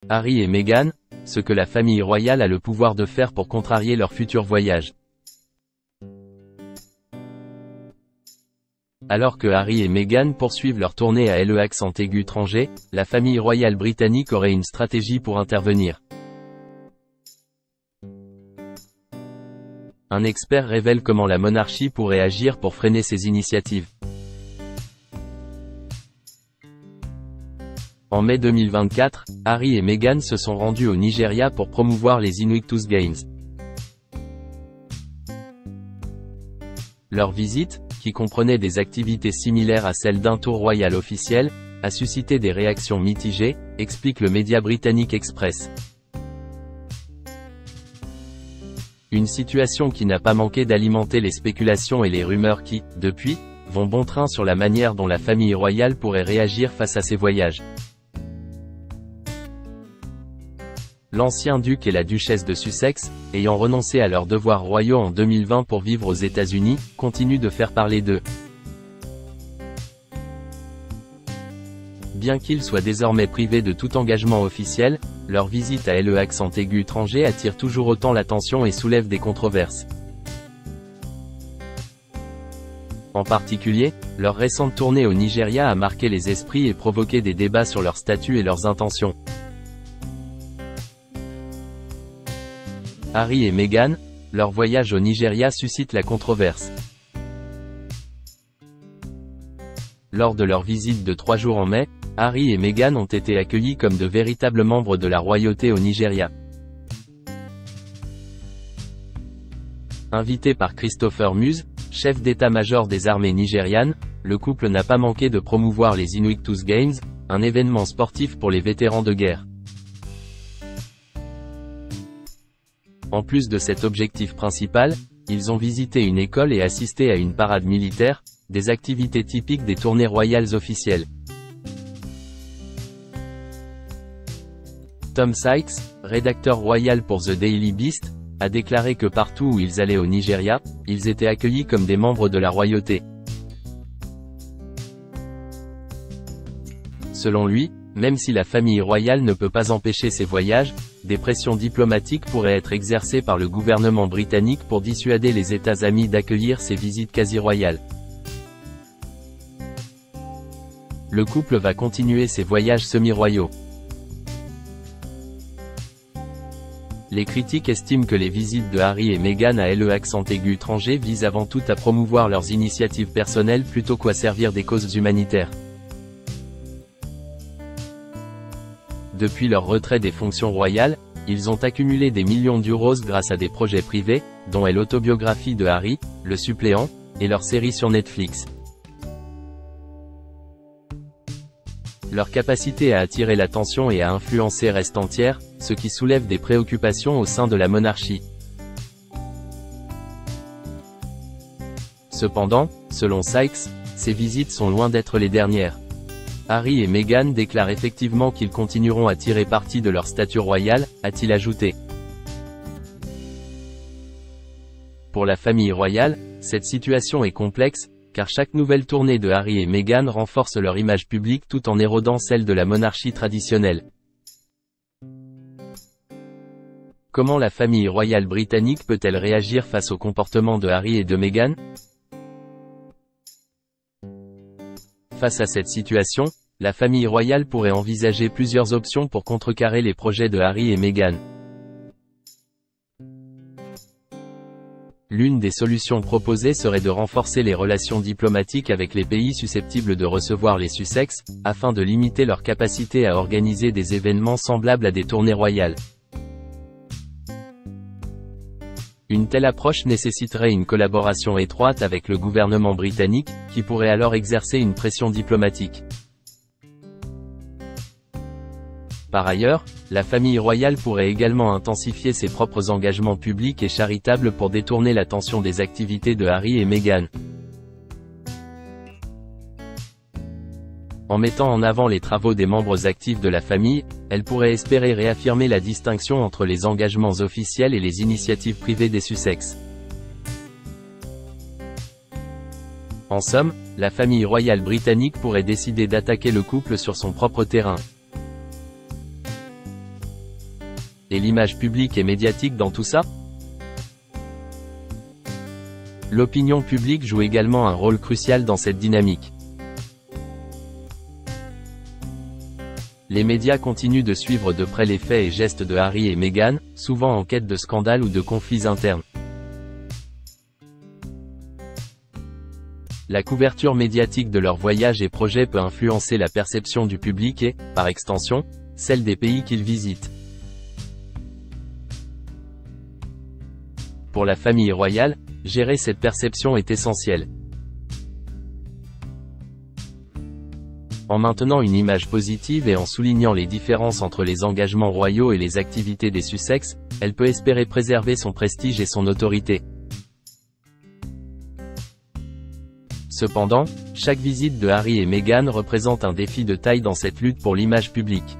Harry et Meghan, ce que la famille royale a le pouvoir de faire pour contrarier leur futur voyage. Alors que Harry et Meghan poursuivent leur tournée à l'accent-aigu-tranger, la famille royale britannique aurait une stratégie pour intervenir. Un expert révèle comment la monarchie pourrait agir pour freiner ces initiatives. En mai 2024, Harry et Meghan se sont rendus au Nigeria pour promouvoir les Invictus Games. Leur visite, qui comprenait des activités similaires à celles d'un tour royal officiel, a suscité des réactions mitigées, explique le média britannique Express. Une situation qui n'a pas manqué d'alimenter les spéculations et les rumeurs qui, depuis, vont bon train sur la manière dont la famille royale pourrait réagir face à ces voyages. L'ancien duc et la duchesse de Sussex, ayant renoncé à leurs devoirs royaux en 2020 pour vivre aux États-Unis, continuent de faire parler d'eux. Bien qu'ils soient désormais privés de tout engagement officiel, leur visite à l'accent-aigu-tranger attire toujours autant l'attention et soulève des controverses. En particulier, leur récente tournée au Nigeria a marqué les esprits et provoqué des débats sur leur statut et leurs intentions. Harry et Meghan, leur voyage au Nigeria suscite la controverse. Lors de leur visite de 3 jours en mai, Harry et Meghan ont été accueillis comme de véritables membres de la royauté au Nigeria. Invité par Christopher Muse, chef d'état-major des armées nigérianes, le couple n'a pas manqué de promouvoir les Invictus Games, un événement sportif pour les vétérans de guerre. En plus de cet objectif principal, ils ont visité une école et assisté à une parade militaire, des activités typiques des tournées royales officielles. Tom Sykes, rédacteur royal pour The Daily Beast, a déclaré que partout où ils allaient au Nigeria, ils étaient accueillis comme des membres de la royauté. Selon lui, même si la famille royale ne peut pas empêcher ces voyages, des pressions diplomatiques pourraient être exercées par le gouvernement britannique pour dissuader les États amis d'accueillir ces visites quasi-royales. Le couple va continuer ses voyages semi-royaux. Les critiques estiment que les visites de Harry et Meghan à l'accent-aigu-tranger visent avant tout à promouvoir leurs initiatives personnelles plutôt qu'à servir des causes humanitaires. Depuis leur retrait des fonctions royales, ils ont accumulé des millions d'euros grâce à des projets privés, dont est l'autobiographie de Harry, Le Suppléant, et leur série sur Netflix. Leur capacité à attirer l'attention et à influencer reste entière, ce qui soulève des préoccupations au sein de la monarchie. Cependant, selon Sykes, ces visites sont loin d'être les dernières. Harry et Meghan déclarent effectivement qu'ils continueront à tirer parti de leur statut royal, a-t-il ajouté. Pour la famille royale, cette situation est complexe, car chaque nouvelle tournée de Harry et Meghan renforce leur image publique tout en érodant celle de la monarchie traditionnelle. Comment la famille royale britannique peut-elle réagir face au comportement de Harry et de Meghan? Face à cette situation, la famille royale pourrait envisager plusieurs options pour contrecarrer les projets de Harry et Meghan. L'une des solutions proposées serait de renforcer les relations diplomatiques avec les pays susceptibles de recevoir les Sussex, afin de limiter leur capacité à organiser des événements semblables à des tournées royales. Une telle approche nécessiterait une collaboration étroite avec le gouvernement britannique, qui pourrait alors exercer une pression diplomatique. Par ailleurs, la famille royale pourrait également intensifier ses propres engagements publics et charitables pour détourner l'attention des activités de Harry et Meghan. En mettant en avant les travaux des membres actifs de la famille, elle pourrait espérer réaffirmer la distinction entre les engagements officiels et les initiatives privées des Sussex. En somme, la famille royale britannique pourrait décider d'attaquer le couple sur son propre terrain. Et l'image publique et médiatique dans tout ça? L'opinion publique joue également un rôle crucial dans cette dynamique. Les médias continuent de suivre de près les faits et gestes de Harry et Meghan, souvent en quête de scandales ou de conflits internes. La couverture médiatique de leurs voyages et projets peut influencer la perception du public et, par extension, celle des pays qu'ils visitent. Pour la famille royale, gérer cette perception est essentiel. En maintenant une image positive et en soulignant les différences entre les engagements royaux et les activités des Sussex, elle peut espérer préserver son prestige et son autorité. Cependant, chaque visite de Harry et Meghan représente un défi de taille dans cette lutte pour l'image publique.